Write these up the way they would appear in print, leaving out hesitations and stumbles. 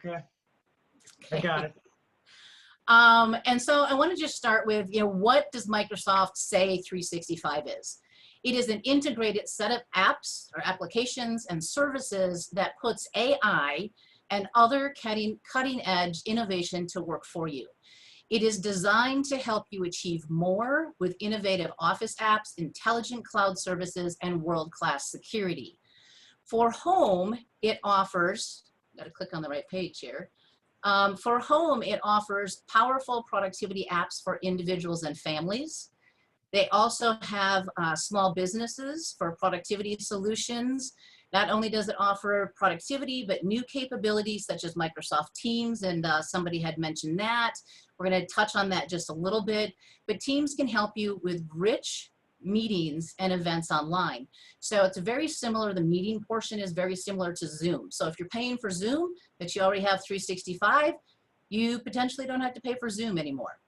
Okay. I got it. And so I want to just start with, what does Microsoft say 365 is? It is an integrated set of apps or applications and services that puts AI and other cutting edge innovation to work for you. It is designed to help you achieve more with innovative Office apps, intelligent cloud services, and world-class security. For home, it offers, got to click on the right page here. For home, it offers powerful productivity apps for individuals and families. They also have small businesses for productivity solutions. Not only does it offer productivity, but new capabilities such as Microsoft Teams, and somebody had mentioned that. We're going to touch on that just a little bit, but Teams can help you with rich meetings and events online. So it's very similar, the meeting portion is very similar to Zoom. So if you're paying for Zoom, but you already have 365, you potentially don't have to pay for Zoom anymore.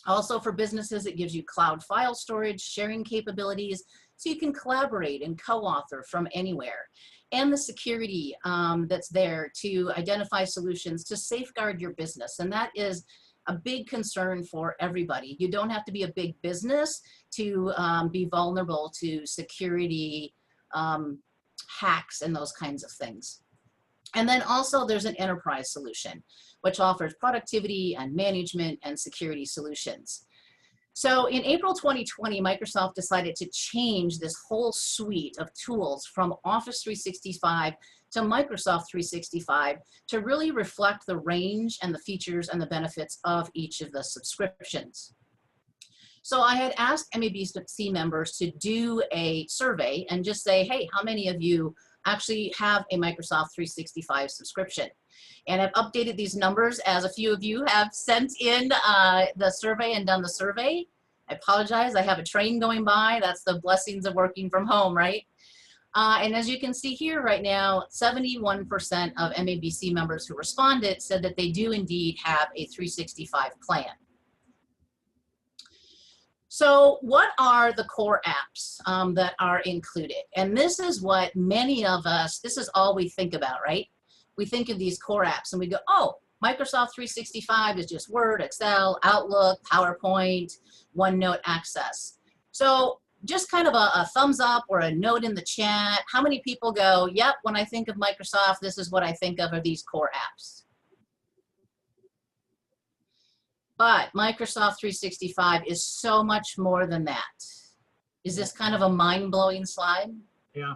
Also for businesses, it gives you cloud file storage, sharing capabilities, so you can collaborate and co-author from anywhere. And the security that's there to identify solutions to safeguard your business. And that is a big concern for everybody. You don't have to be a big business to be vulnerable to security hacks and those kinds of things. And then also there's an enterprise solution, which offers productivity and management and security solutions. So in April 2020, Microsoft decided to change this whole suite of tools from Office 365 to Microsoft 365 to really reflect the range and the features and the benefits of each of the subscriptions. So I had asked MABC members to do a survey and just say, hey, how many of you actually have a Microsoft 365 subscription? And I've updated these numbers as a few of you have sent in the survey and done the survey. I apologize, I have a train going by. That's the blessings of working from home, right? And as you can see here right now, 71% of MABC members who responded said that they do indeed have a 365 plan. So what are the core apps that are included? And this is what many of us, this is all we think about, right? We think of these core apps and we go, oh, Microsoft 365 is just Word, Excel, Outlook, PowerPoint, OneNote Access. So just kind of a thumbs up or a note in the chat. How many people go, yep, when I think of Microsoft, this is what I think of are these core apps? But Microsoft 365 is so much more than that. Is this kind of a mind-blowing slide? Yeah.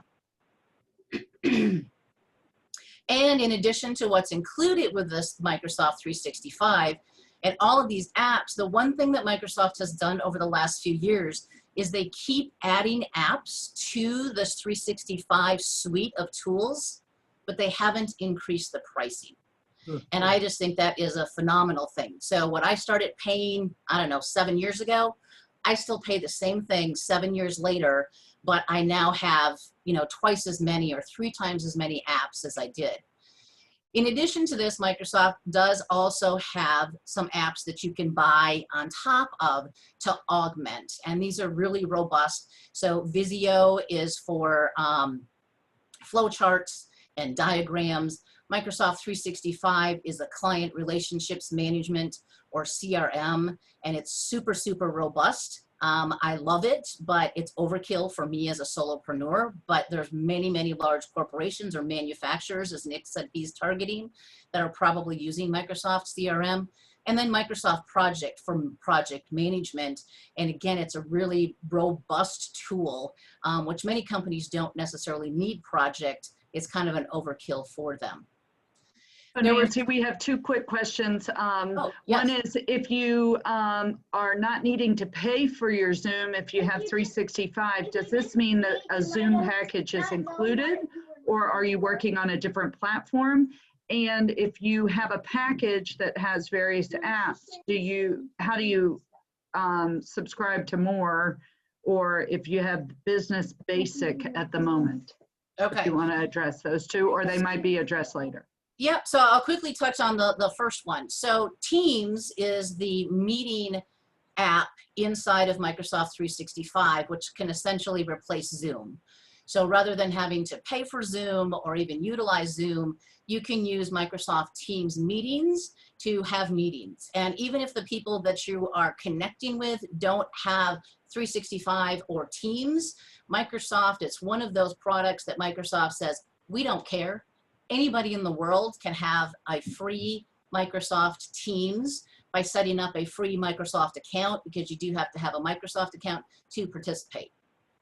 And in addition to what's included with this Microsoft 365 and all of these apps, the one thing that Microsoft has done over the last few years is they keep adding apps to this 365 suite of tools, but they haven't increased the pricing. And I just think that is a phenomenal thing. So when I started paying, I don't know, 7 years ago, I still pay the same thing 7 years later, but I now have, twice as many or 3 times as many apps as I did. In addition to this, Microsoft does also have some apps that you can buy on top of to augment, and these are really robust. So Visio is for flowcharts and diagrams. Microsoft 365 is a client relationships management or CRM, and it's super, super robust. I love it, but it's overkill for me as a solopreneur, but there's many, many large corporations or manufacturers, as Nick said he's targeting, that are probably using Microsoft CRM. And then Microsoft Project for project management. And again, it's a really robust tool, which many companies don't necessarily need Project. It's kind of an overkill for them. Nancy, we have 2 quick questions. Yes. One is, if you are not needing to pay for your Zoom, if you have 365, does this mean that a Zoom package is included, or are you working on a different platform? And if you have a package that has various apps, how do you subscribe to more, or if you have Business Basic at the moment? Okay. If you want to address those 2, or they might be addressed later. Yep, so I'll quickly touch on the first one. So Teams is the meeting app inside of Microsoft 365, which can essentially replace Zoom. So rather than having to pay for Zoom or even utilize Zoom, you can use Microsoft Teams meetings to have meetings. And even if the people that you are connecting with don't have 365 or Teams, Microsoft, it's one of those products that Microsoft says, we don't care. Anybody in the world can have a free Microsoft Teams by setting up a free Microsoft account, because you do have to have a Microsoft account to participate.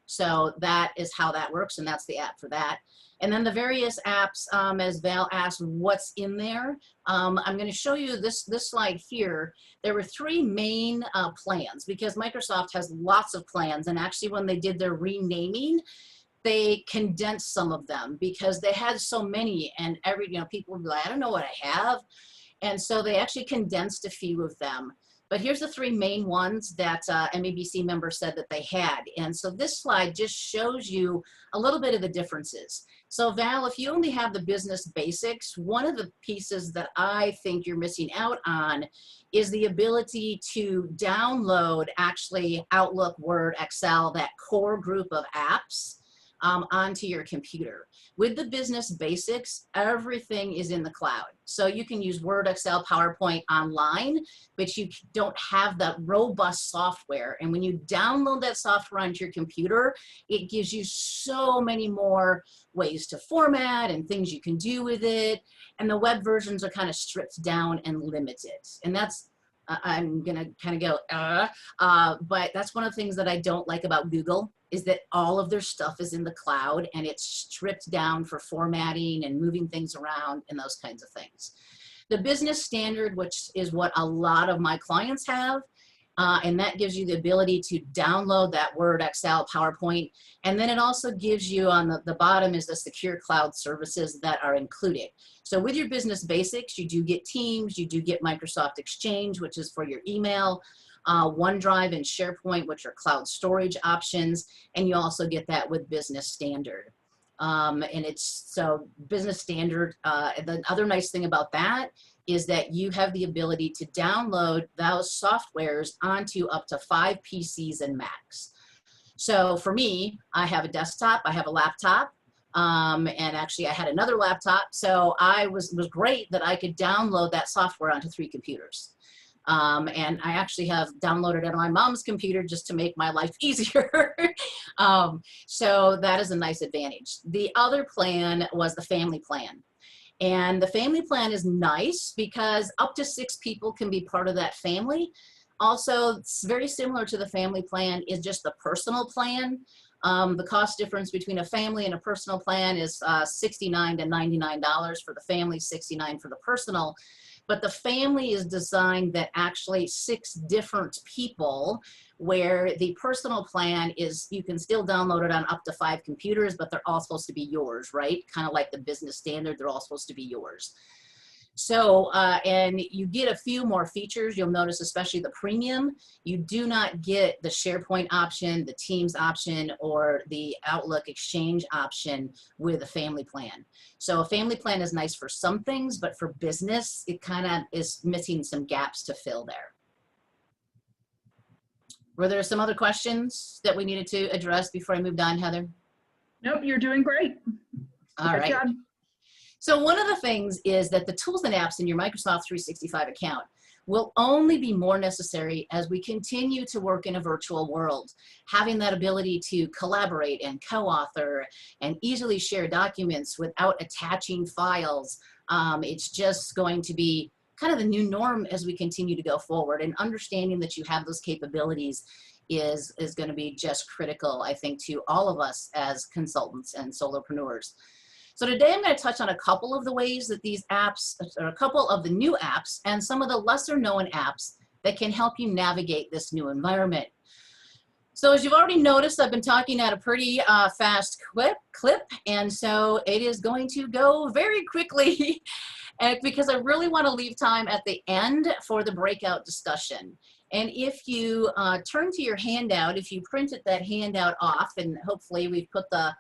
So that is how that works, and that's the app for that. And then the various apps, as Val asked, what's in there? I'm going to show you this slide here. There were three main plans, because Microsoft has lots of plans, and actually when they did their renaming, they condensed some of them because they had so many, and people would be like, I don't know what I have. And so they actually condensed a few of them. But here's the three main ones that MABC members said that they had. And so this slide just shows you a little bit of the differences. So Val, if you only have the business basics, one of the pieces that I think you're missing out on is the ability to download actually Outlook, Word, Excel, that core group of apps onto your computer. With the business basics, everything is in the cloud. So you can use Word, Excel, PowerPoint online, but you don't have that robust software. And when you download that software onto your computer, it gives you so many more ways to format and things you can do with it. And the web versions are kind of stripped down and limited. And that's, I'm gonna kind of go, but that's one of the things that I don't like about Google, is that all of their stuff is in the cloud and it's stripped down for formatting and moving things around and those kinds of things. The business standard, which is what a lot of my clients have, and that gives you the ability to download that Word, Excel, PowerPoint, and then it also gives you on the bottom is the secure cloud services that are included. So with your business basics, you do get Teams, you do get Microsoft Exchange, which is for your email, OneDrive and Sharepoint, which are cloud storage options, and you also get that with Business Standard. And it's so Business Standard, the other nice thing about that is that you have the ability to download those softwares onto up to 5 PCs and Macs. So for me, I have a desktop, I have a laptop, and actually I had another laptop, so I was great that I could download that software onto 3 computers. And I actually have downloaded it on my mom's computer just to make my life easier. So that is a nice advantage. The other plan was the family plan. And the family plan is nice because up to 6 people can be part of that family. Also, it's very similar to the family plan is just the personal plan. The cost difference between a family and a personal plan is $69 to $99 for the family, $69 for the personal. But the family is designed that actually 6 different people, where the personal plan is you can still download it on up to 5 computers, but they're all supposed to be yours, right? Kind of like the business standard, they're all supposed to be yours. So, and you get a few more features. You'll notice, especially the premium, you do not get the SharePoint option, the Teams option, or the Outlook Exchange option with a family plan. So a family plan is nice for some things, but for business, it kind of is missing some gaps to fill there. Were there some other questions that we needed to address before I moved on, Heather? Nope, you're doing great. All right. Good job. So one of the things is that the tools and apps in your Microsoft 365 account will only be more necessary as we continue to work in a virtual world. Having that ability to collaborate and co-author and easily share documents without attaching files, it's just going to be kind of the new norm as we continue to go forward. And understanding that you have those capabilities is going to be just critical, I think, to all of us as consultants and solopreneurs. So today I'm going to touch on a couple of the ways that these apps, or a couple of the new apps, and some of the lesser known apps that can help you navigate this new environment. So as you've already noticed, I've been talking at a pretty fast clip, and so it is going to go very quickly because I really want to leave time at the end for the breakout discussion. And if you turn to your handout, if you printed that handout off, and hopefully we've put the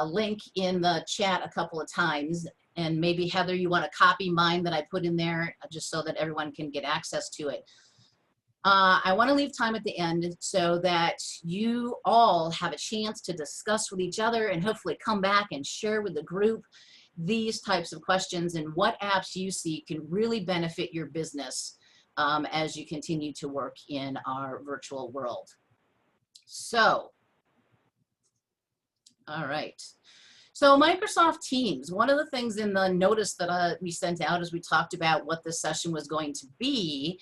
link in the chat a couple of times, and maybe Heather, you want to copy mine that I put in there just so that everyone can get access to it. I want to leave time at the end so that you all have a chance to discuss with each other and hopefully come back and share with the group these types of questions and what apps you see can really benefit your business as you continue to work in our virtual world. So, all right. So Microsoft Teams, one of the things in the notice that we sent out as we talked about what this session was going to be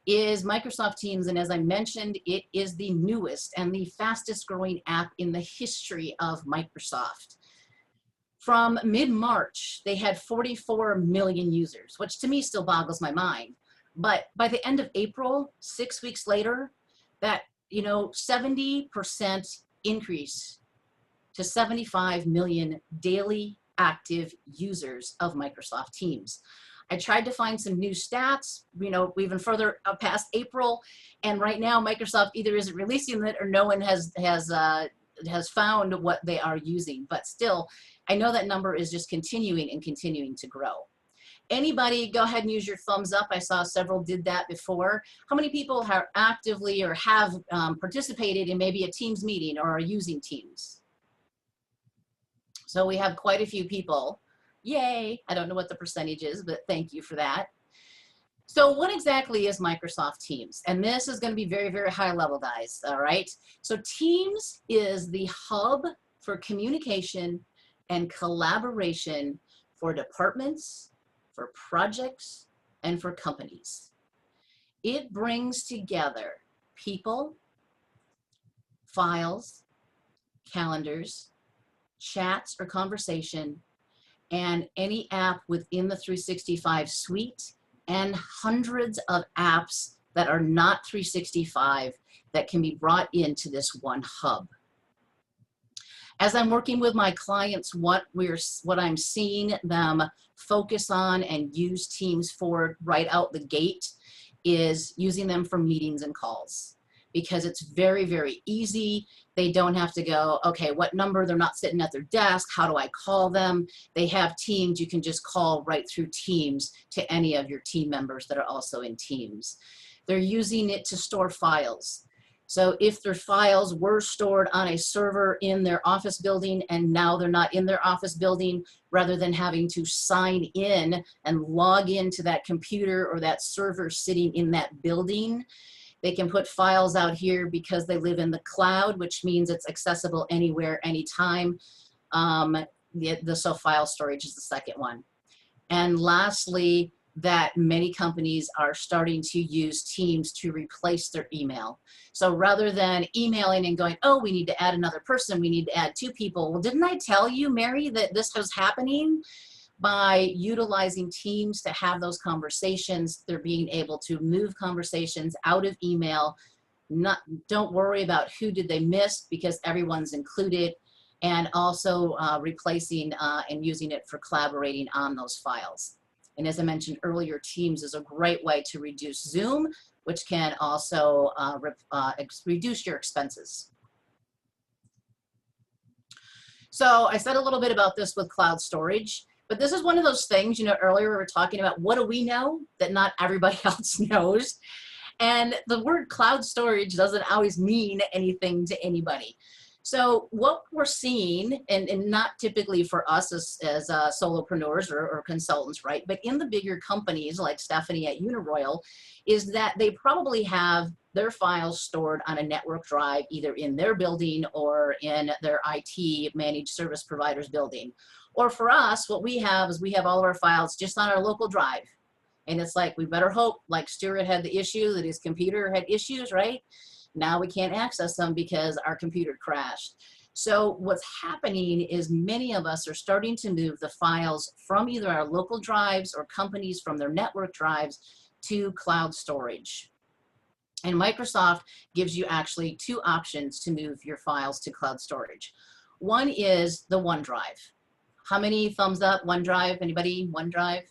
is Microsoft Teams, and as I mentioned, it is the newest and the fastest growing app in the history of Microsoft. From mid-March, they had 44 million users, which to me still boggles my mind. But by the end of April, 6 weeks later, that 70% increase to 75 million daily active users of Microsoft Teams. I tried to find some new stats, even further past April, and right now Microsoft either isn't releasing it or no one has found what they are using. But still, I know that number is just continuing and continuing to grow. Anybody, go ahead and use your thumbs up. I saw several did that before. How many people are actively or have participated in maybe a Teams meeting or are using Teams? So we have quite a few people. Yay! I don't know what the percentage is, but thank you for that. So what exactly is Microsoft Teams? And this is going to be very, very high level, guys, all right? So Teams is the hub for communication and collaboration for departments, for projects, and for companies. It brings together people, files, calendars, chats or conversation, and any app within the 365 suite, and hundreds of apps that are not 365 that can be brought into this one hub. As I'm working with my clients, what I'm seeing them focus on and use Teams for right out the gate is using them for meetings and calls, because it's very, very easy. They don't have to go, okay, what number? They're not sitting at their desk. How do I call them? They have Teams. You can just call right through Teams to any of your team members that are also in Teams. They're using it to store files. So if their files were stored on a server in their office building and now they're not in their office building, rather than having to sign in and log into that computer or that server sitting in that building, they can put files out here because they live in the cloud, which means it's accessible anywhere, anytime. So file storage is the second one. And lastly, that many companies are starting to use Teams to replace their email. So rather than emailing and going, oh, we need to add another person, we need to add 2 people. Well, didn't I tell you, Mary, that this was happening? By utilizing Teams to have those conversations, they're being able to move conversations out of email. Don't worry about who did they miss, because everyone's included, and also replacing and using it for collaborating on those files. And as I mentioned earlier, Teams is a great way to reduce Zoom, which can also reduce your expenses. So I said a little bit about this with cloud storage. But this is one of those things, earlier we were talking about what do we know that not everybody else knows. And the word cloud storage doesn't always mean anything to anybody. So what we're seeing, and not typically for us as solopreneurs or consultants, right? But in the bigger companies like Stephanie at Uniroyal, is that they probably have their files stored on a network drive, either in their building or in their IT managed service provider's building. Or for us, what we have is we have all of our files just on our local drive. And it's like, we better hope, like Stuart had the issue that his computer had issues, right? Now we can't access them because our computer crashed. So what's happening is many of us are starting to move the files from either our local drives or companies from their network drives to cloud storage. And Microsoft gives you actually 2 options to move your files to cloud storage. One is the OneDrive. How many thumbs up? OneDrive, anybody? OneDrive?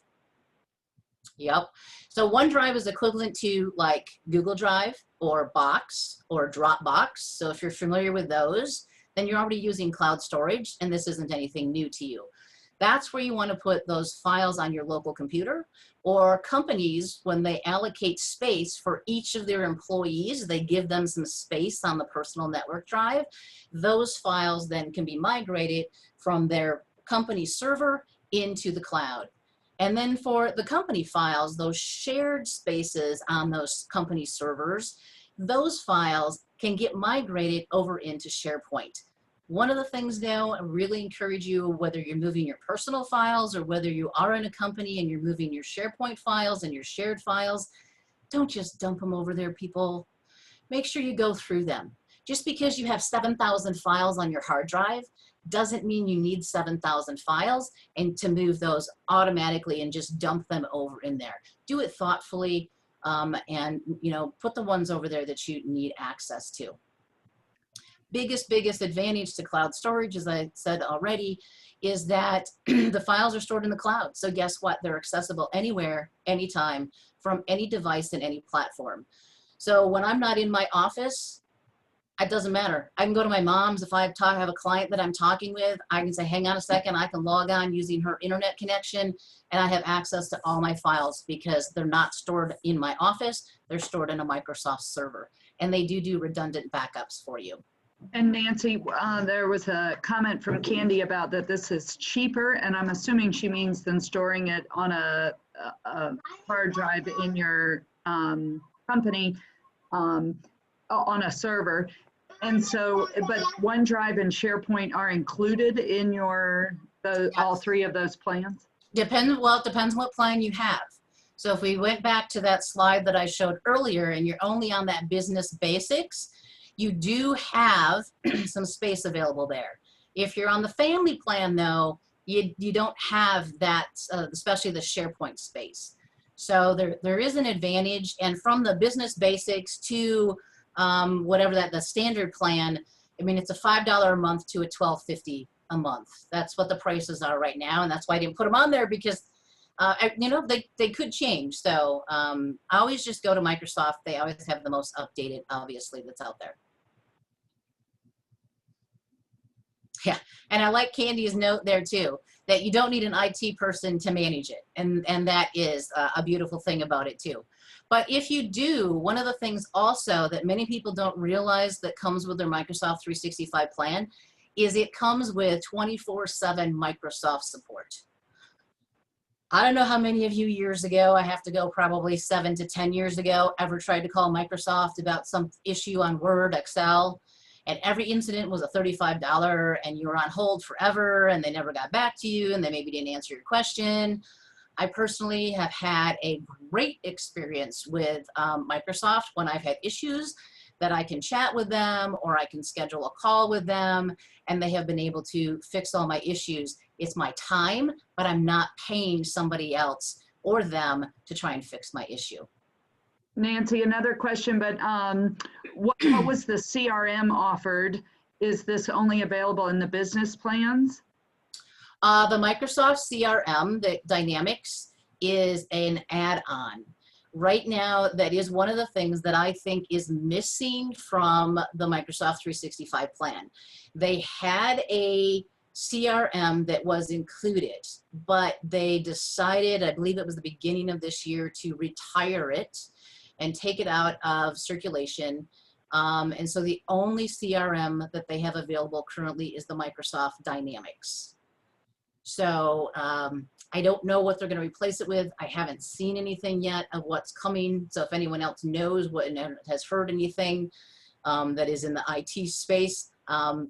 Yep. So OneDrive is equivalent to like Google Drive or Box or Dropbox. So if you're familiar with those, then you're already using cloud storage, and this isn't anything new to you. That's where you want to put those files on your local computer Or companies, when they allocate space for each of their employees, they give them some space on the personal network drive. Those files then can be migrated from their company server into the cloud. And then for the company files, those shared spaces on those company servers, those files can get migrated over into SharePoint. One of the things now, I really encourage you, whether you're moving your personal files or whether you are in a company and you're moving your SharePoint files and your shared files, don't just dump them over there, people. Make sure you go through them. Just because you have 7,000 files on your hard drive doesn't mean you need 7,000 files and to move those automatically and just dump them over in there. Do it thoughtfully and put the ones over there that you need access to. Biggest advantage to cloud storage, as I said already, is that the files are stored in the cloud. So guess what? They're accessible anywhere, anytime, from any device and any platform. So when I'm not in my office, it doesn't matter. I can go to my mom's. If I have a client that I'm talking with, I can say, hang on a second, I can log on using her internet connection, and I have access to all my files because they're not stored in my office. They're stored in a Microsoft server. And they do redundant backups for you. And Nancy, there was a comment from Candy about that this is cheaper, and I'm assuming she means than storing it on a hard drive in your company on a server. And so, but OneDrive and SharePoint are included in your all three of those plans? Well, it depends what plan you have. So if we went back to that slide that I showed earlier and you're only on that business basics, you do have some space available there. If you're on the family plan though, you don't have that, especially the SharePoint space. So there is an advantage, and from the business basics to whatever the standard plan, I mean, it's a $5 a month to a $12.50 a month. That's what the prices are right now, and that's why I didn't put them on there because they could change. So I always just go to Microsoft. They always have the most updated, obviously, that's out there. Yeah, and I like Candy's note there too, that you don't need an IT person to manage it. And that is a beautiful thing about it too. But if you do, one of the things also that many people don't realize that comes with their Microsoft 365 plan is it comes with 24/7 Microsoft support. I don't know how many of you years ago, I have to go probably 7 to 10 years ago, ever tried to call Microsoft about some issue on Word, Excel, and every incident was a $35 and you were on hold forever and they never got back to you and they maybe didn't answer your question. I personally have had a great experience with Microsoft when I've had issues that I can chat with them or I can schedule a call with them and they have been able to fix all my issues. It's my time, but I'm not paying somebody else or them to try and fix my issue. Nancy, another question, but what was the CRM offered? Is this only available in the business plans? The Microsoft CRM, the Dynamics, is an add-on. Right now, that is one of the things that I think is missing from the Microsoft 365 plan. They had a CRM that was included, but they decided, I believe it was the beginning of this year, to retire it and take it out of circulation. And so the only CRM that they have available currently is the Microsoft Dynamics. So I don't know what they're going to replace it with. I haven't seen anything yet of what's coming. So if anyone else knows what and has heard anything that is in the IT space,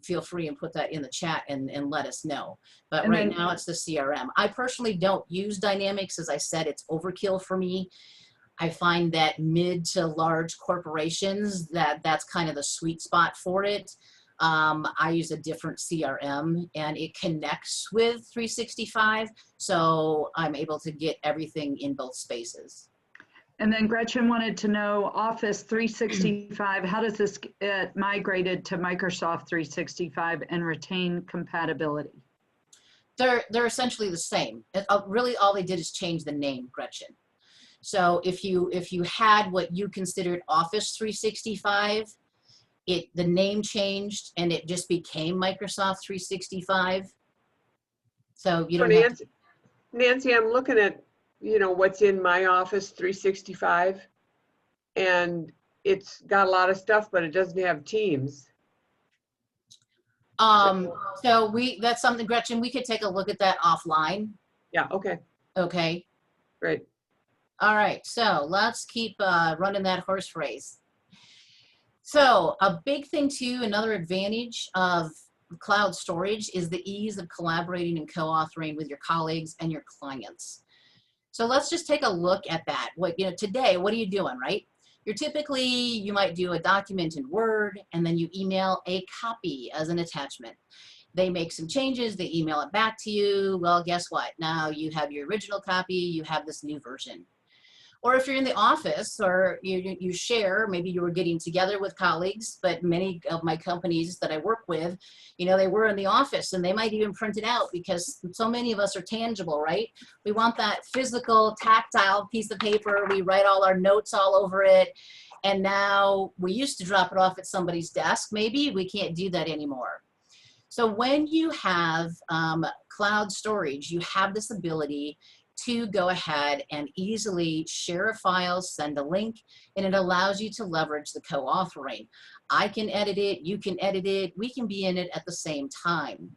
feel free and put that in the chat and let us know. But and right now it's the CRM. I personally don't use Dynamics. As I said, it's overkill for me. I find that mid to large corporations, that's kind of the sweet spot for it. I use a different CRM and it connects with 365. So I'm able to get everything in both spaces. And then Gretchen wanted to know Office 365, how does this get migrated to Microsoft 365 and retain compatibility? They're essentially the same. Really all they did is change the name, Gretchen. So if you had what you considered Office 365, the name changed and it just became Microsoft 365. So you don't have to... Nancy, I'm looking at you know, what's in my Office 365, and it's got a lot of stuff, but it doesn't have Teams. So that's something, Gretchen, we could take a look at that offline. Yeah, okay, Okay. great. All right. So let's keep running that horse race. So a big thing too, another advantage of cloud storage is the ease of collaborating and co-authoring with your colleagues and your clients. So let's just take a look at that. What, you know, today, what are you doing, right? You're typically, you might do a document in Word and then you email a copy as an attachment. They make some changes, they email it back to you. Well, guess what? Now you have your original copy, you have this new version. Or if you're in the office or you share, maybe you were getting together with colleagues, but many of my companies that I work with, you know, they were in the office and they might even print it out because so many of us are tangible, right? We want that physical, tactile piece of paper. We write all our notes all over it. And now we used to drop it off at somebody's desk. Maybe we can't do that anymore. So when you have cloud storage, you have this ability to go ahead and easily share a file, send a link, and it allows you to leverage the co-authoring. I can edit it, you can edit it, we can be in it at the same time.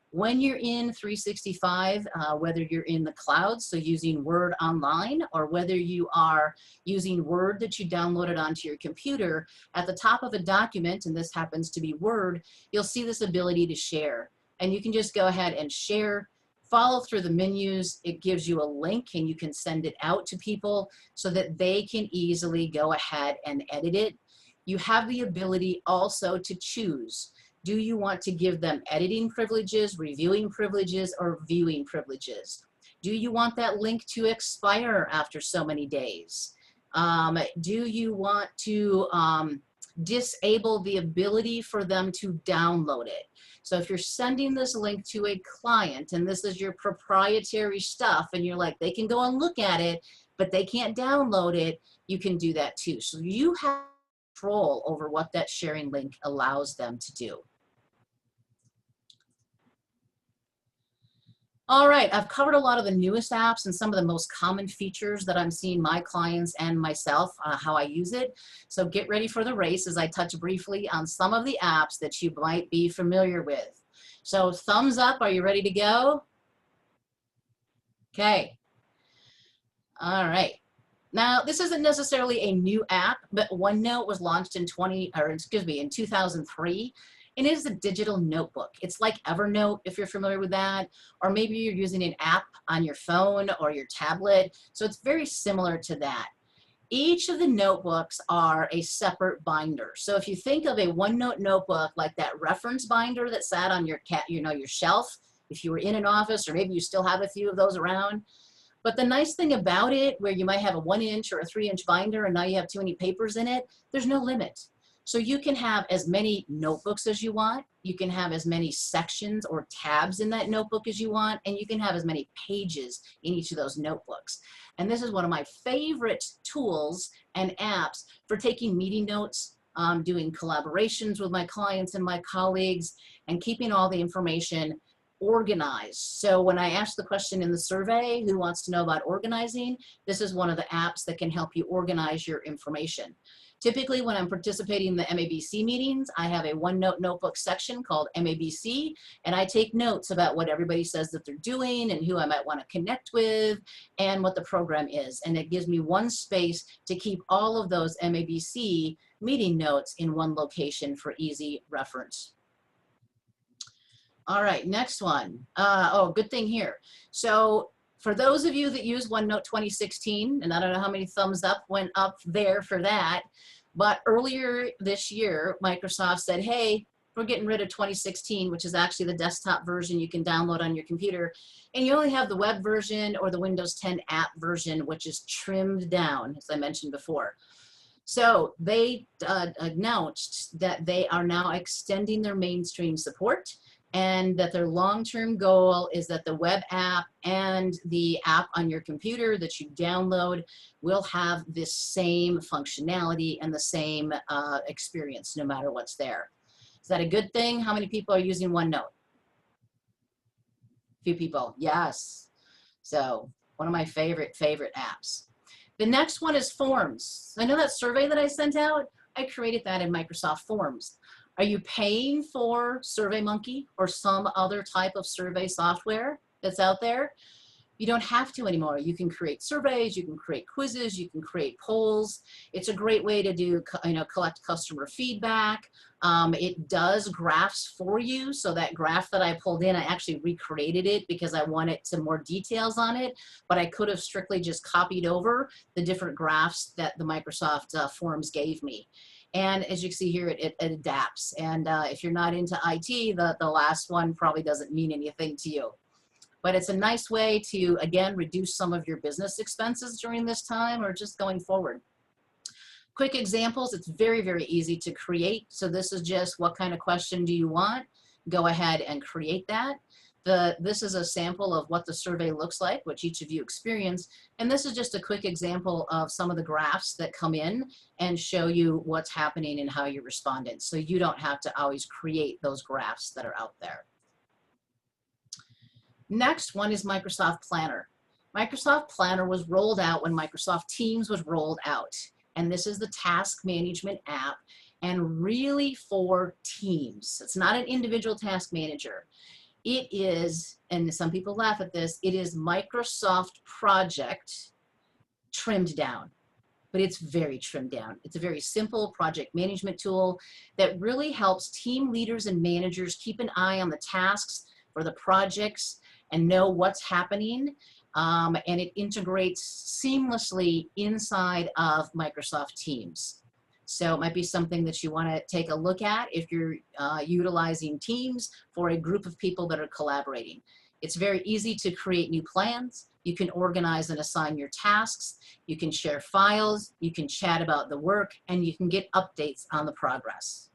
When you're in 365, whether you're in the cloud, so using Word online, or whether you are using Word that you downloaded onto your computer, at the top of a document, and this happens to be Word, you'll see this ability to share. And you can just go ahead and share, follow through the menus. It gives you a link and you can send it out to people so that they can easily go ahead and edit it. You have the ability also to choose. Do you want to give them editing privileges, reviewing privileges, or viewing privileges? Do you want that link to expire after so many days? Do you want to disable the ability for them to download it? So if you're sending this link to a client and this is your proprietary stuff and you're like, they can go and look at it, but they can't download it, you can do that too. So you have control over what that sharing link allows them to do. All right, I've covered a lot of the newest apps and some of the most common features that I'm seeing my clients and myself, how I use it. So get ready for the race as I touch briefly on some of the apps that you might be familiar with. So thumbs up, are you ready to go? Okay. All right. Now, this isn't necessarily a new app, but OneNote was launched in 2003. And it is a digital notebook. It's like Evernote, if you're familiar with that, or maybe you're using an app on your phone or your tablet. So it's very similar to that. Each of the notebooks are a separate binder. So if you think of a OneNote notebook like that reference binder that sat on your your shelf, if you were in an office, or maybe you still have a few of those around. But the nice thing about it, where you might have a 1-inch or a 3-inch binder and now you have too many papers in it, there's no limit. So you can have as many notebooks as you want. You can have as many sections or tabs in that notebook as you want, and you can have as many pages in each of those notebooks. And this is one of my favorite tools and apps for taking meeting notes, doing collaborations with my clients and my colleagues, and keeping all the information organized. So when I asked the question in the survey, who wants to know about organizing, this is one of the apps that can help you organize your information. Typically, when I'm participating in the MABC meetings, I have a OneNote notebook section called MABC, and I take notes about what everybody says that they're doing and who I might want to connect with and what the program is. And it gives me one space to keep all of those MABC meeting notes in one location for easy reference. All right, next one. Oh, good thing here. So for those of you that use OneNote 2016, and I don't know how many thumbs up went up there for that, but earlier this year, Microsoft said, hey, we're getting rid of 2016, which is actually the desktop version you can download on your computer. And you only have the web version or the Windows 10 app version, which is trimmed down, as I mentioned before. So they announced that they are now extending their mainstream support, and that their long-term goal is that the web app and the app on your computer that you download will have this same functionality and the same experience no matter what's there. Is that a good thing? How many people are using OneNote? Few people, yes. So One of my favorite apps. The next one is Forms. I know that survey that I sent out, I created that in Microsoft Forms. Are you paying for SurveyMonkey or some other type of survey software that's out there? You don't have to anymore. You can create surveys, you can create quizzes, you can create polls. It's a great way to do, collect customer feedback. It does graphs for you. So that graph that I pulled in, I actually recreated it because I wanted some more details on it, but I could have strictly just copied over the different graphs that the Microsoft Forms gave me. And as you can see here, it adapts. And if you're not into IT, the last one probably doesn't mean anything to you. But it's a nice way to, again, reduce some of your business expenses during this time or just going forward. Quick examples, it's very, very easy to create. So this is just what kind of question do you want? Go ahead and create that. This is a sample of what the survey looks like, which each of you experienced. And this is just a quick example of some of the graphs that come in and show you what's happening and how you responded. So you don't have to always create those graphs that are out there. Next one is Microsoft Planner. Microsoft Planner was rolled out when Microsoft Teams was rolled out. And this is the task management app and really for teams. It's not an individual task manager. It is, and some people laugh at this, it is Microsoft Project trimmed down, but it's very trimmed down. It's a very simple project management tool that really helps team leaders and managers keep an eye on the tasks for the projects and know what's happening. And it integrates seamlessly inside of Microsoft Teams. So it might be something that you want to take a look at if you're utilizing Teams for a group of people that are collaborating. It's very easy to create new plans. You can organize and assign your tasks. You can share files. You can chat about the work, and you can get updates on the progress.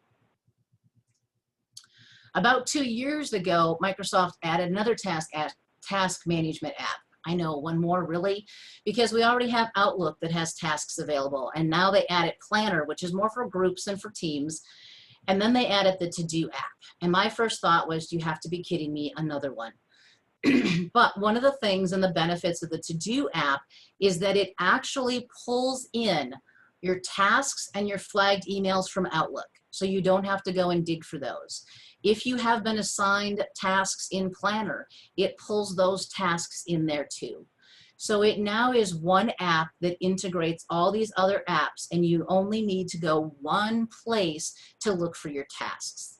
About 2 years ago, Microsoft added another task management app. I know, one more really, because we already have Outlook that has tasks available, and now they added Planner, which is more for groups and for teams, and then they added the To-Do app. And my first thought was, you have to be kidding me, another one. But one of the things and the benefits of the To-Do app is that it actually pulls in your tasks and your flagged emails from Outlook, so you don't have to go and dig for those. If you have been assigned tasks in Planner, it pulls those tasks in there too. So it now is one app that integrates all these other apps, and you only need to go one place to look for your tasks.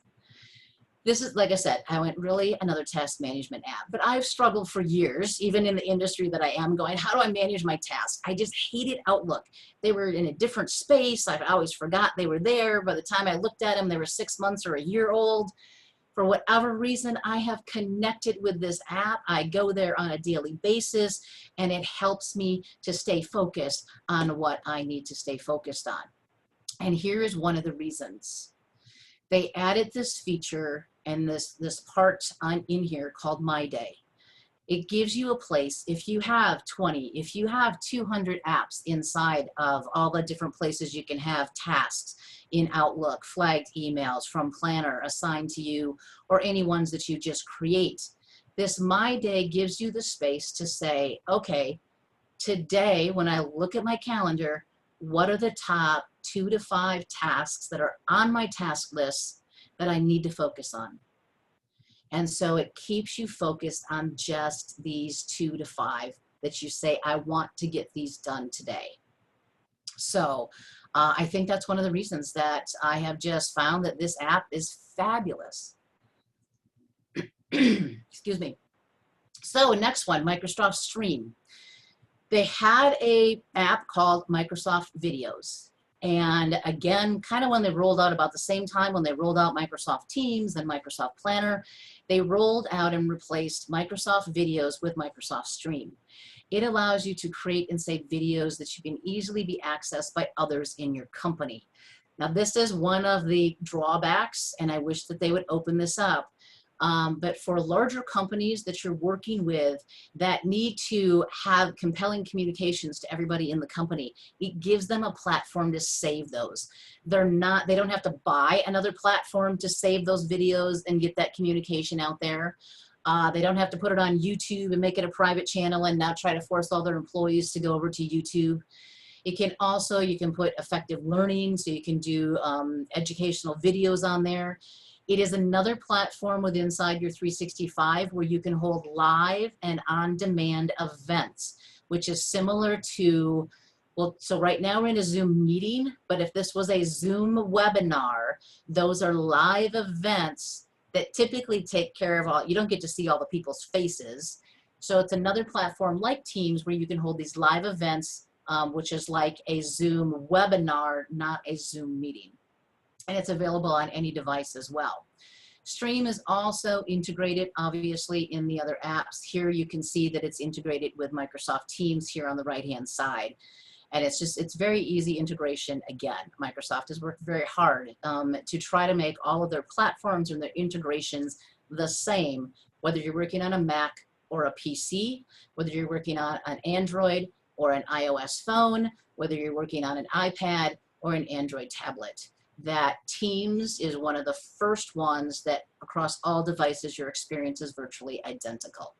This is, like I said, I went really another task management app, but I've struggled for years, even in the industry that I am, going, how do I manage my tasks? I just hated Outlook. They were in a different space. I always forgot they were there. By the time I looked at them, they were 6 months or a year old. For whatever reason, I have connected with this app. I go there on a daily basis, and it helps me to stay focused on what I need to stay focused on. And here is one of the reasons. They added this feature and this part in here called My Day. It gives you a place, if you have 20, if you have 200 apps inside of all the different places you can have tasks in Outlook, flagged emails from Planner assigned to you, or any ones that you just create. This My Day gives you the space to say, okay, today when I look at my calendar, what are the top 2 to 5 tasks that are on my task list that I need to focus on? And so it keeps you focused on just these 2 to 5 that you say, I want to get these done today. So I think that's one of the reasons that I have just found that this app is fabulous. Excuse me. So next one, Microsoft Stream. They had an app called Microsoft Videos. And again, kind of when they rolled out about the same time when they rolled out Microsoft Teams and Microsoft Planner, they rolled out and replaced Microsoft Videos with Microsoft Stream. It allows you to create and save videos that you can easily be accessed by others in your company. Now, this is one of the drawbacks, and I wish that they would open this up. But for larger companies that you're working with that need to have compelling communications to everybody in the company, it gives them a platform to save those. They don't have to buy another platform to save those videos and get that communication out there. They don't have to put it on YouTube and make it a private channel and now try to force all their employees to go over to YouTube. It can also, you can put effective learning, so you can do educational videos on there. It is another platform within inside your 365 where you can hold live and on-demand events, which is similar to, well, so right now we're in a Zoom meeting, but if this was a Zoom webinar, those are live events that typically take care of all, you don't get to see all the people's faces. So it's another platform like Teams where you can hold these live events, which is like a Zoom webinar, not a Zoom meeting. And it's available on any device as well. Stream is also integrated, obviously, in the other apps. Here you can see that it's integrated with Microsoft Teams here on the right-hand side. And it's just, it's very easy integration. Again, Microsoft has worked very hard to try to make all of their platforms and their integrations the same, whether you're working on a Mac or a PC, whether you're working on an Android or an iOS phone, whether you're working on an iPad or an Android tablet. That Teams is one of the first ones that across all devices your experience is virtually identical.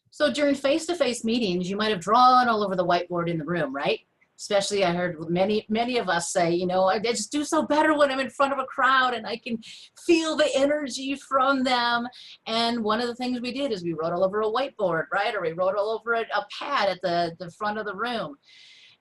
So during face-to-face meetings, you might have drawn all over the whiteboard in the room, right? Especially I heard many of us say, you know, I just do so better when I'm in front of a crowd and I can feel the energy from them. And one of the things we did is we wrote all over a whiteboard, right? Or we wrote all over a pad at the front of the room.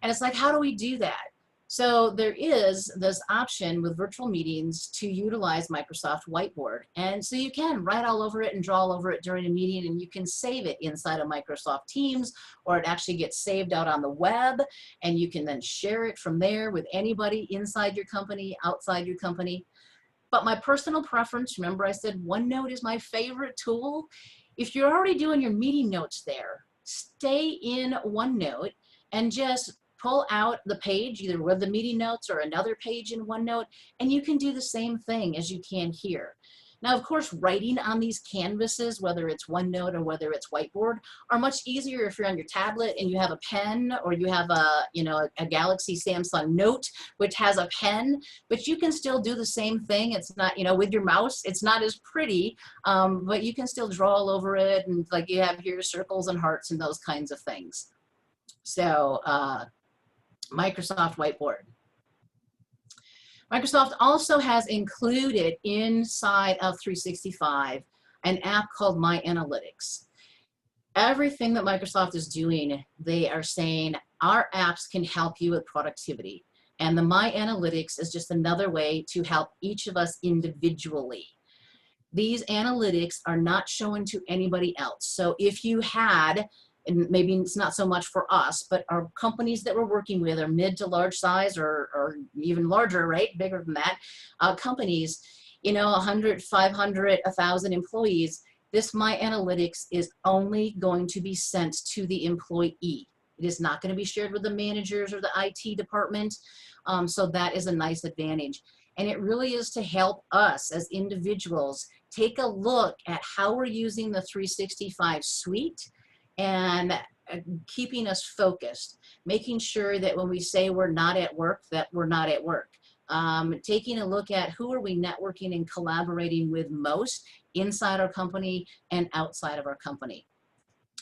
And it's like, how do we do that? So there is this option with virtual meetings to utilize Microsoft Whiteboard. And so you can write all over it and draw all over it during a meeting, and you can save it inside of Microsoft Teams, or it actually gets saved out on the web, and you can then share it from there with anybody inside your company, outside your company. But my personal preference, remember I said OneNote is my favorite tool. If you're already doing your meeting notes there, stay in OneNote and just pull out the page, either with the meeting notes or another page in OneNote, and you can do the same thing as you can here. Now, of course, writing on these canvases, whether it's OneNote or whether it's Whiteboard, are much easier if you're on your tablet and you have a pen, or you have a Galaxy Samsung Note, which has a pen, but you can still do the same thing. It's not, with your mouse, it's not as pretty, but you can still draw all over it, and like you have here circles and hearts and those kinds of things. So, Microsoft Whiteboard. Microsoft also has included inside of 365 an app called My Analytics. Everything that Microsoft is doing, they are saying our apps can help you with productivity. And the My Analytics is just another way to help each of us individually. These analytics are not shown to anybody else. So if you had, and maybe it's not so much for us, but our companies that we're working with are mid to large size, or even larger, right? Bigger than that. Companies, 100, 500, 1,000 employees, this My Analytics is only going to be sent to the employee. It is not going to be shared with the managers or the IT department. So that is a nice advantage. And it really is to help us as individuals take a look at how we're using the 365 suite, and keeping us focused, making sure that when we say we're not at work, that we're not at work. Taking a look at who are we networking and collaborating with most inside our company and outside of our company.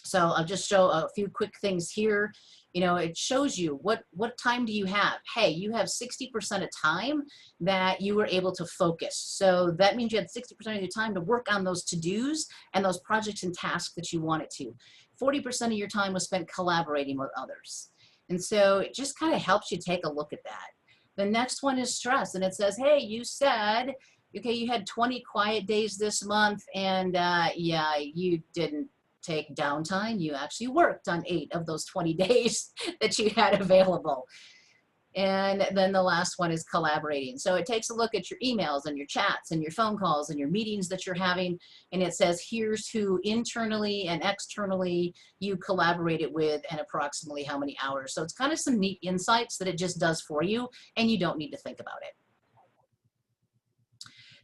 So I'll just show a few quick things here. It shows you what time do you have. Hey, you have 60% of time that you were able to focus. So that means you had 60% of your time to work on those to-dos and those projects and tasks that you wanted to. 40% of your time was spent collaborating with others. And so it just kind of helps you take a look at that. The next one is stress, and it says, hey, you said, okay, you had 20 quiet days this month, and yeah, you didn't take downtime. You actually worked on 8 of those 20 days that you had available. And then the last one is collaborating. So it takes a look at your emails and your chats and your phone calls and your meetings that you're having. And it says, here's who internally and externally you collaborated with and approximately how many hours. So it's kind of some neat insights that it just does for you, and you don't need to think about it.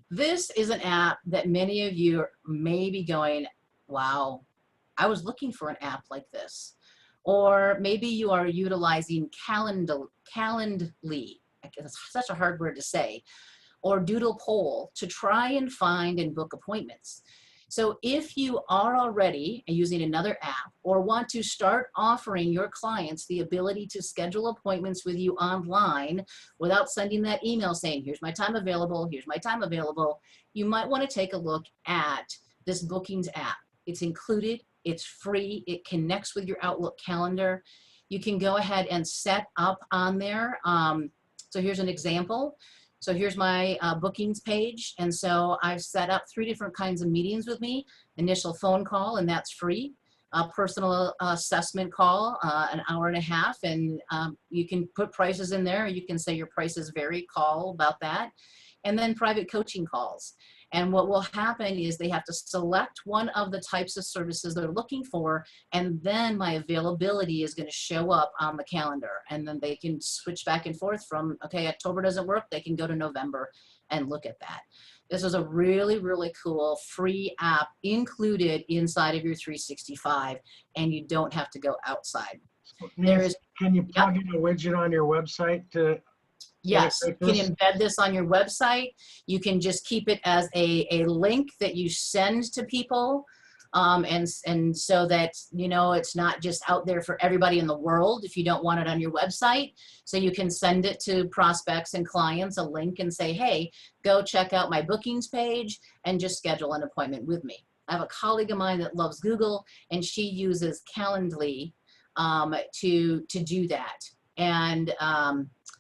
This is an app that many of you may be going, wow, I was looking for an app like this. Or maybe you are utilizing Calendly. It's such a hard word to say. or doodle poll to try and find and book appointments. So if you are already using another app or want to start offering your clients the ability to schedule appointments with you online without sending that email saying, here's my time available, here's my time available, you might want to take a look at this bookings app. It's included, it's free, it connects with your Outlook calendar. You can go ahead and set up on there. So here's an example. So here's my bookings page. And so I've set up 3 different kinds of meetings with me. Initial phone call, and that's free. A personal assessment call, an hour and a half. And you can put prices in there. You can say your prices vary, call about that. And then private coaching calls. And what will happen is they have to select one of the types of services they're looking for, and then my availability is going to show up on the calendar. And then they can switch back and forth from, okay, October doesn't work, they can go to November and look at that. This is a really, really cool free app included inside of your 365, and you don't have to go outside. Can you plug in a widget on your website to? Yes, you can embed this on your website. You can just keep it as a link that you send to people. And so that, you know, it's not just out there for everybody in the world if you don't want it on your website. So you can send it to prospects and clients, a link, and say, hey, go check out my bookings page and just schedule an appointment with me. I have a colleague of mine that loves Google, and she uses Calendly to do that. And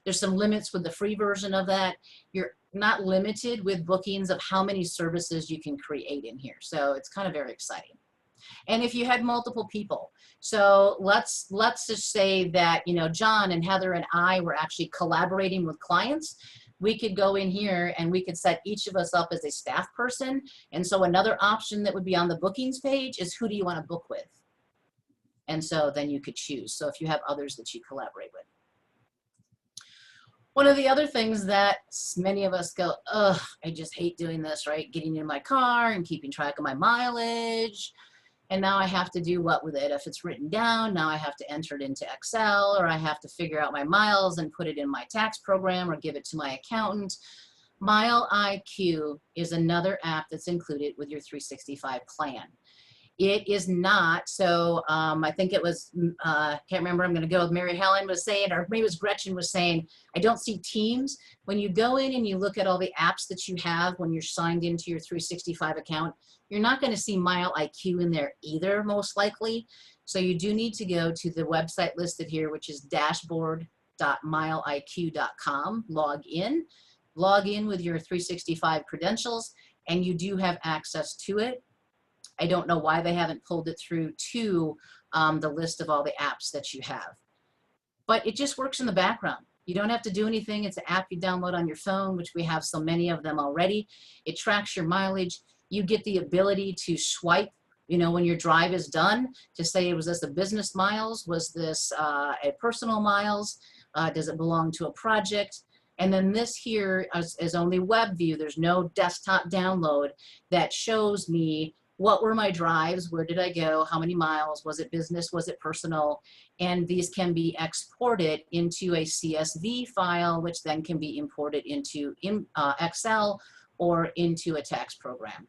there's some limits with the free version of that. You're not limited with bookings of how many services you can create in here. So it's kind of very exciting. And if you had multiple people, so let's just say that, you know, John and Heather and I were actually collaborating with clients. We could go in here and we could set each of us up as a staff person. And so another option that would be on the bookings page is, who do you want to book with? And so then you could choose. So if you have others that you collaborate with. One of the other things that many of us go, ugh, I just hate doing this, right? Getting in my car and keeping track of my mileage. And now I have to do what with it? If it's written down, now I have to enter it into Excel, or I have to figure out my miles and put it in my tax program or give it to my accountant. MileIQ is another app that's included with your 365 plan. It is not, so I think it was, can't remember, I'm going to go with Mary Helen was saying, or maybe it was Gretchen was saying, I don't see Teams. When you go in and you look at all the apps that you have when you're signed into your 365 account, you're not going to see MileIQ in there either, most likely. So you do need to go to the website listed here, which is dashboard.mileiq.com, log in with your 365 credentials, and you do have access to it. I don't know why they haven't pulled it through to the list of all the apps that you have. But it just works in the background. You don't have to do anything. It's an app you download on your phone, which we have so many of them already. It tracks your mileage. You get the ability to swipe, you know, when your drive is done, to say, was this a business miles? Was this a personal miles? Does it belong to a project? And then this here is only web view. There's no desktop download that shows me what were my drives, where did I go, how many miles, was it business, was it personal, and these can be exported into a CSV file, which then can be imported into Excel or into a tax program.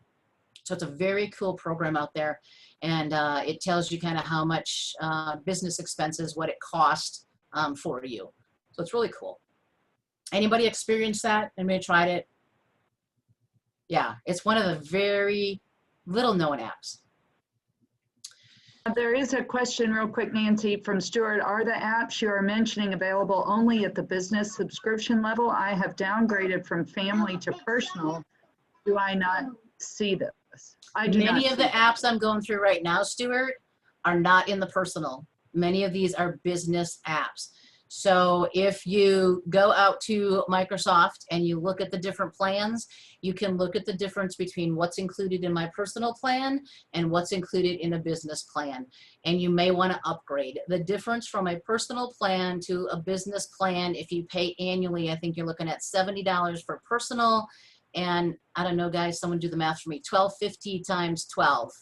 So it's a very cool program out there, and it tells you kind of how much business expenses, what it cost for you. So it's really cool. Anybody experienced that? Anybody tried it? Yeah, it's one of the very little known apps. There is a question real quick, Nancy, from Stuart. Are the apps you are mentioning available only at the business subscription level? I have downgraded from family to personal. Do I not see this? I do not. Many of the apps I'm going through right now, Stuart, are not in the personal. Many of these are business apps. So if you go out to Microsoft and you look at the different plans, you can look at the difference between what's included in my personal plan and what's included in a business plan. And you may want to upgrade. The difference from a personal plan to a business plan, if you pay annually, I think you're looking at $70 for personal. And I don't know, guys, someone do the math for me. $12.50 times 12,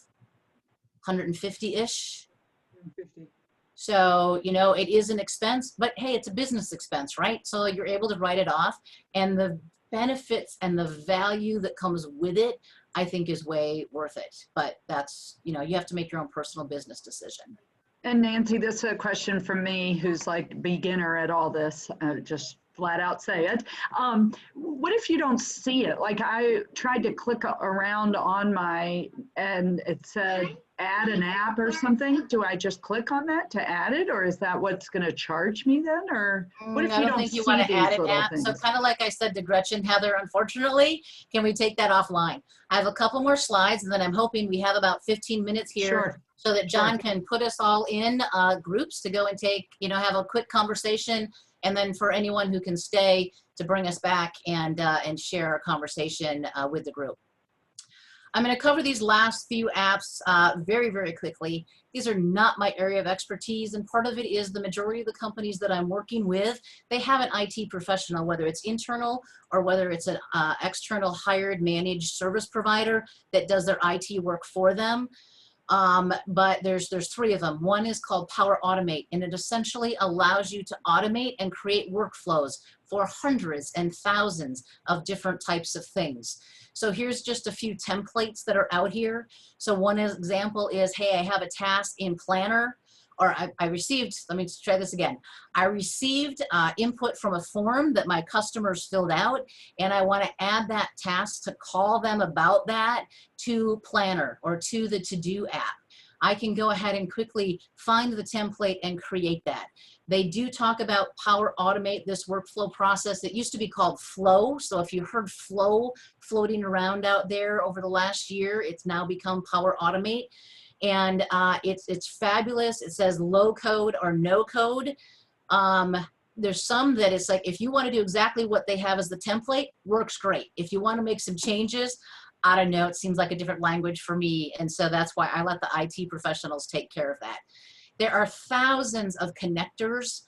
150-ish. 150. So, you know, it is an expense, but hey, it's a business expense, right? So you're able to write it off. And the benefits and the value that comes with it, I think is way worth it. But that's, you know, you have to make your own personal business decision. And Nancy, this is a question from me who's like beginner at all this, just flat out say it. What if you don't see it? Like I tried to click around on and it said add an app or something. Do I just click on that to add it, or is that what's going to charge me then? Or what if I you don't don't think see you want to these add an little app. things? So kind of like I said to Gretchen, Heather, unfortunately, can we take that offline? I have a couple more slides, and then I'm hoping we have about 15 minutes here. Sure. So that John can put us all in groups to go and take, you know, have a quick conversation, and then for anyone who can stay to bring us back and share our conversation with the group. I'm going to cover these last few apps very, very quickly. These are not my area of expertise, and part of it is the majority of the companies that I'm working with, they have an IT professional, whether it's internal or whether it's an external hired managed service provider that does their IT work for them. But there's three of them. One is called Power Automate, and it essentially allows you to automate and create workflows for hundreds and thousands of different types of things. So here's just a few templates that are out here. So one example is, hey, I have a task in Planner, or I received, let me try this again. I received input from a form that my customers filled out, and I want to add that task to call them about that to Planner or to the To-Do app. I can go ahead and quickly find the template and create that. They do talk about Power Automate, this workflow process. It used to be called Flow. So if you heard Flow floating around out there over the last year, it's now become Power Automate. And it's fabulous. It says low code or no code. There's some that it's like, if you want to do exactly what they have as the template, works great. If you want to make some changes, I don't know, it seems like a different language for me. And so that's why I let the IT professionals take care of that. There are thousands of connectors.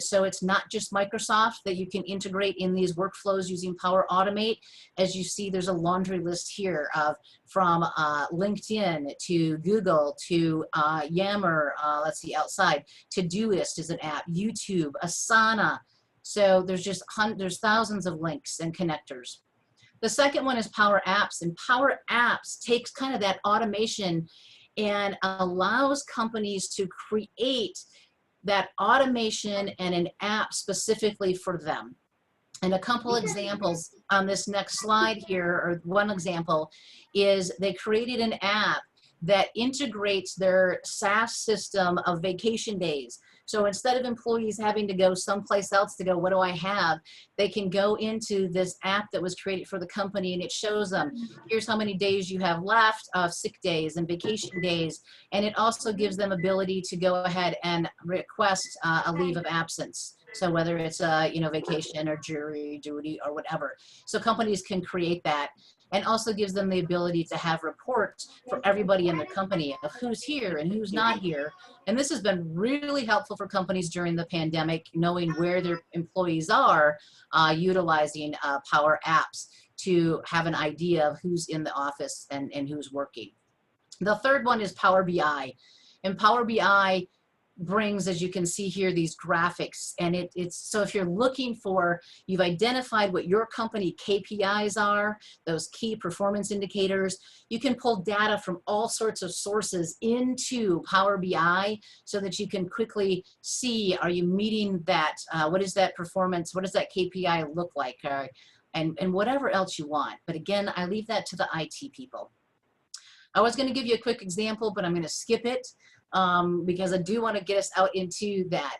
So it's not just Microsoft that you can integrate in these workflows using Power Automate. As you see, there's a laundry list here of from LinkedIn to Google to Yammer, let's see, outside. Todoist is an app, YouTube, Asana. So there's thousands of links and connectors. The second one is Power Apps, and Power Apps takes kind of that automation and allows companies to create that automation and an app specifically for them. And a couple examples on this next slide here, or one example, is they created an app that integrates their SaaS system of vacation days. So instead of employees having to go someplace else to go, what do I have? They can go into this app that was created for the company, and it shows them, here's how many days you have left of sick days and vacation days. And it also gives them ability to go ahead and request a leave of absence. So whether it's a vacation or jury duty or whatever. So companies can create that, and also gives them the ability to have reports for everybody in the company of who's here and who's not here. And this has been really helpful for companies during the pandemic, knowing where their employees are, utilizing Power Apps to have an idea of who's in the office and who's working. The third one is Power BI. And Power BI brings, as you can see here, these graphics, and it's so if you're looking for, you've identified what your company KPIs are, those key performance indicators, you can pull data from all sorts of sources into Power BI so that you can quickly see, are you meeting that, what is that performance, what does that KPI look like, and whatever else you want. But again, I leave that to the IT people. I was going to give you a quick example, but I'm going to skip it. Because I do want to get us out into that.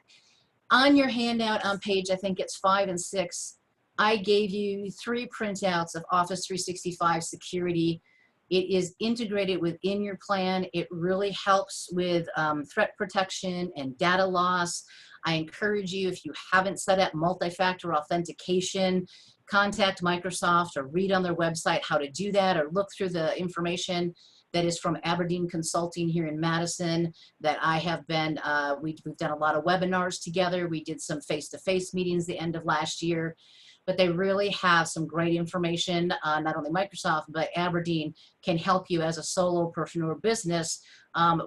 On your handout on page, I think it's 5 and 6, I gave you 3 printouts of Office 365 security. It is integrated within your plan. It really helps with threat protection and data loss. I encourage you, if you haven't set up multi-factor authentication, contact Microsoft or read on their website how to do that, or look through the information that is from Aberdeen Consulting here in Madison that I have been, we've done a lot of webinars together. We did some face-to-face meetings the end of last year. but they really have some great information. Not only Microsoft, but Aberdeen can help you as a solopreneur business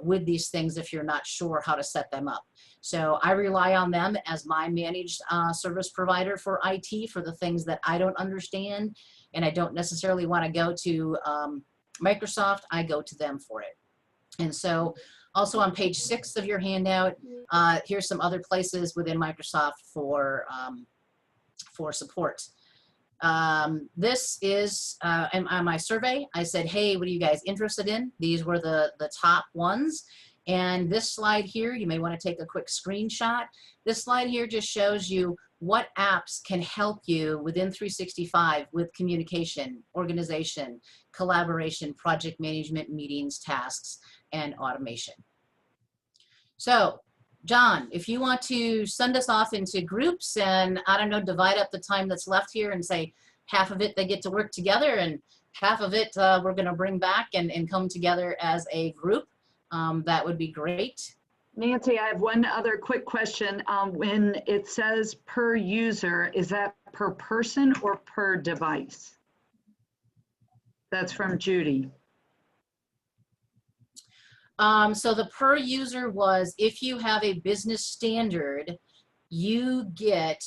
with these things if you're not sure how to set them up. So I rely on them as my managed service provider for IT for the things that I don't understand, and I don't necessarily want to go to Microsoft. I go to them for it. And so also on page 6 of your handout, here's some other places within Microsoft for support. This is on my survey. I said, hey, what are you guys interested in? These were the top ones. And this slide here, you may want to take a quick screenshot. This slide here just shows you what apps can help you within 365 with communication, organization, collaboration, project management, meetings, tasks, and automation. So, John, if you want to send us off into groups and, I don't know, divide up the time that's left here and say half of it they get to work together and half of it we're going to bring back and come together as a group, that would be great. Nancy, I have one other quick question. When it says per user, is that per person or per device? That's from Judy. So the per user was, if you have a business standard, you get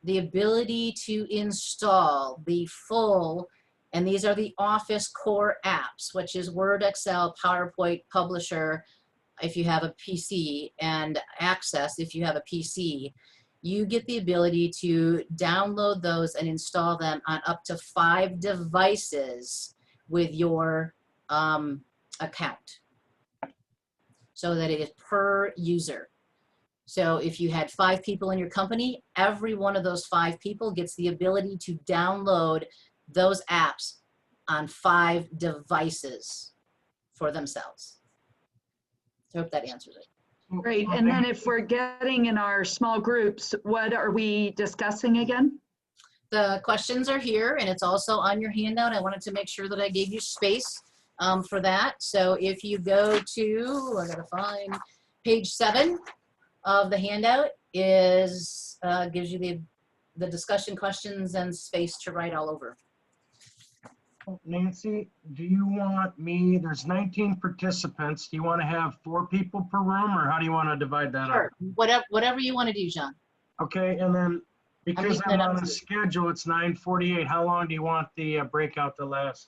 the ability to install the full, and these are the Office core apps, which is Word, Excel, PowerPoint, Publisher, if you have a PC, and Access, if you have a PC. You get the ability to download those and install them on up to 5 devices with your account, so that it is per user. So if you had 5 people in your company, every one of those 5 people gets the ability to download those apps on 5 devices for themselves. I hope that answers it. Great. And then if we're getting in our small groups, what are we discussing again? The questions are here, and it's also on your handout. I wanted to make sure that I gave you space for that. So if you go to, I gotta find page 7 of the handout, is gives you the discussion questions and space to write all over. Nancy, do you want me, there's 19 participants. Do you want to have 4 people per room, or how do you want to divide that up? Sure. Whatever you want to do, John. Okay, and then because leaving I'm it up on to a you. schedule, it's 9:48. How long do you want the breakout to last?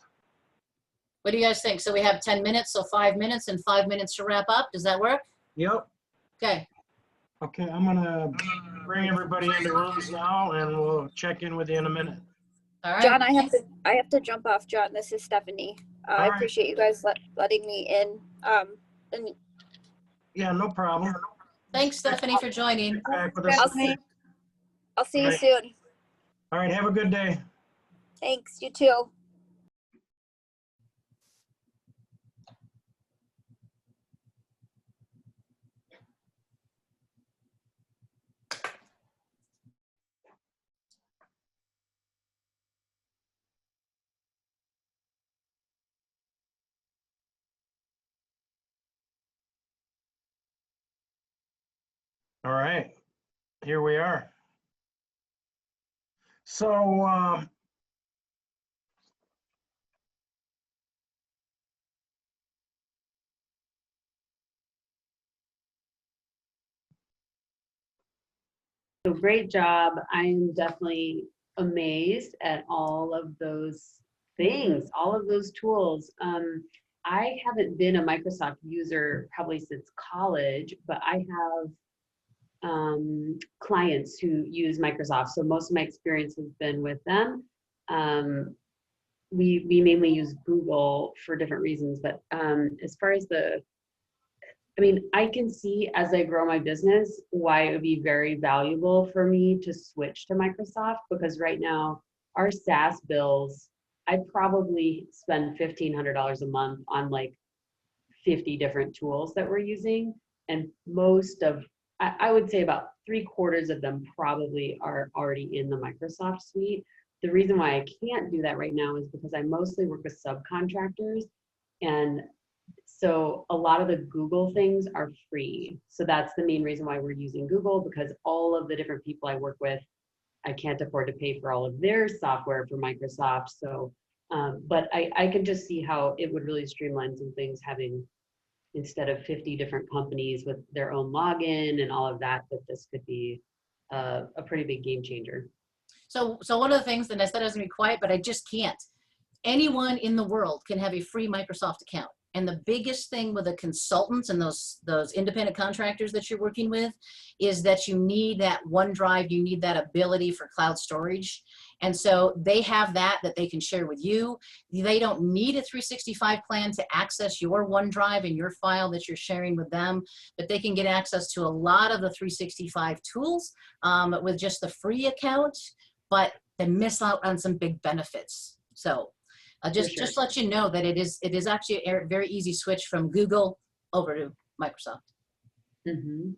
What do you guys think? So we have 10 minutes, so 5 minutes and 5 minutes to wrap up. Does that work? Yep. Okay. Okay, I'm gonna bring everybody into rooms now, and we'll check in with you in a minute. All right. John, I have to jump off. John, this is Stephanie. I right. appreciate you guys letting me in. And Yeah, no problem. Thanks, Stephanie, for joining. Back with us. I'll see you Right. soon. All right, have a good day. Thanks. You too. All right, here we are. So, So great job. I am definitely amazed at all of those things, all of those tools. I haven't been a Microsoft user probably since college, but I have clients who use Microsoft. So most of my experience has been with them. We mainly use Google for different reasons, but as far as I can see as I grow my business why it would be very valuable for me to switch to Microsoft, because right now our SaaS bills, I probably spend $1,500 a month on like 50 different tools that we're using. And I would say about 3/4 of them probably are already in the Microsoft suite. The reason why I can't do that right now is because I mostly work with subcontractors, and so a lot of the Google things are free. So that's the main reason why we're using Google, because all of the different people I work with I can't afford to pay for all of their software for Microsoft. So, but I can just see how it would really streamline some things, having, instead of 50 different companies with their own login and all of that, that this could be a pretty big game changer. So one of the things that I said I was gonna be quiet, but I just can't. Anyone in the world can have a free Microsoft account. And the biggest thing with the consultants and those independent contractors that you're working with is that you need that OneDrive, you need that ability for cloud storage. And so they have that they can share with you. They don't need a 365 plan to access your OneDrive and your file that you're sharing with them, but they can get access to a lot of the 365 tools with just the free account, but they miss out on some big benefits. So just let you know that it is actually a very easy switch from Google over to Microsoft. Mm-hmm.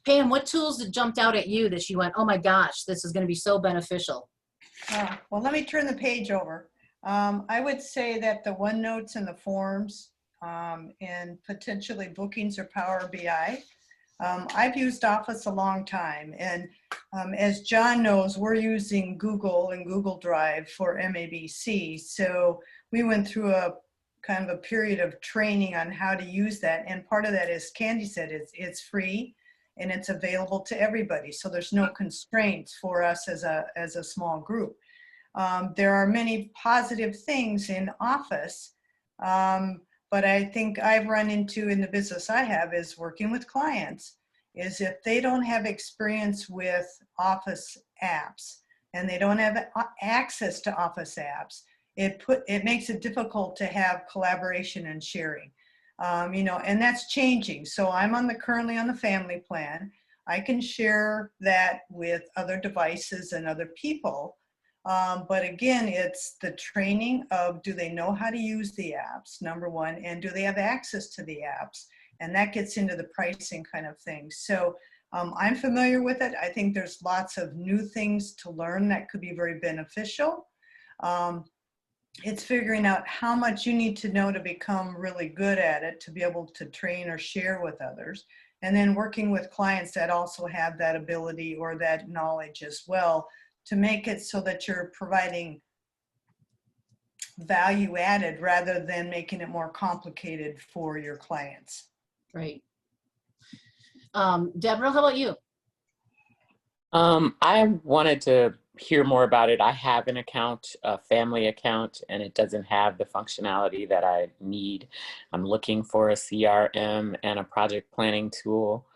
Pam, what tools jumped out at you that you went, oh my gosh, this is going to be so beneficial? Well, let me turn the page over. I would say that the OneNotes and the forms and potentially bookings or Power BI. I've used Office a long time, and as John knows, we're using Google and Google Drive for MABC. So we went through a kind of a period of training on how to use that, and part of that is, Candy said, it's free and it's available to everybody. So there's no constraints for us as a small group. There are many positive things in Office. But I think I've run into in the business I have is working with clients is if they don't have experience with Office apps and they don't have access to Office apps, it makes it difficult to have collaboration and sharing, and that's changing. So I'm currently on the family plan. I can share that with other devices and other people. But again, it's the training of, do they know how to use the apps, number one, and do they have access to the apps? And that gets into the pricing kind of thing. So I'm familiar with it. I think there's lots of new things to learn that could be very beneficial. It's figuring out how much you need to know to become really good at it, to be able to train or share with others. And then working with clients that also have that ability or that knowledge as well, to make it so that you're providing value added rather than making it more complicated for your clients. Great. Deborah, how about you? I wanted to hear more about it. I have an account, a family account, and it doesn't have the functionality that I need. I'm looking for a CRM and a project planning tool.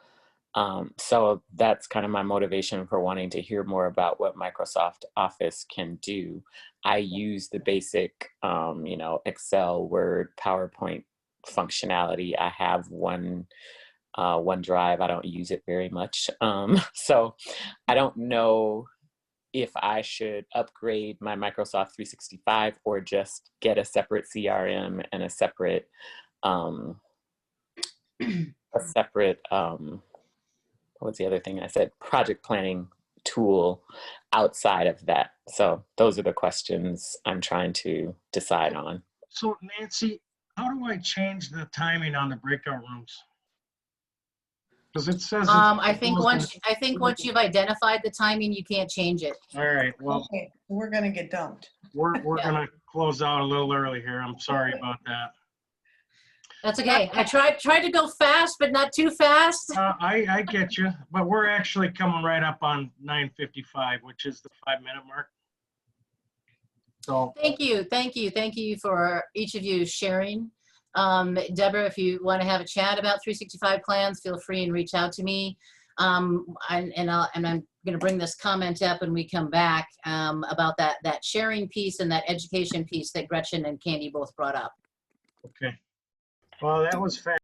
So that's kind of my motivation for wanting to hear more about what Microsoft Office can do. I use the basic, Excel, Word, PowerPoint functionality. I have OneDrive. I don't use it very much. So I don't know if I should upgrade my Microsoft 365 or just get a separate CRM and a separate what's the other thing I said? Project planning tool outside of that. So those are the questions I'm trying to decide on. So Nancy, how do I change the timing on the breakout rooms? Because it says it's I think once you've identified the timing, you can't change it. all right. Well, Okay, we're gonna get dumped. we're gonna close out a little early here. I'm sorry about that. That's okay. I tried to go fast, but not too fast. I get you, but we're actually coming right up on 9:55, which is the 5-minute mark. So Thank you for each of you sharing. Deborah, if you want to have a chat about 365 plans, feel free and reach out to me. I'm going to bring this comment up when we come back about that sharing piece and that education piece that Gretchen and Candy both brought up. okay. Well, that was fast.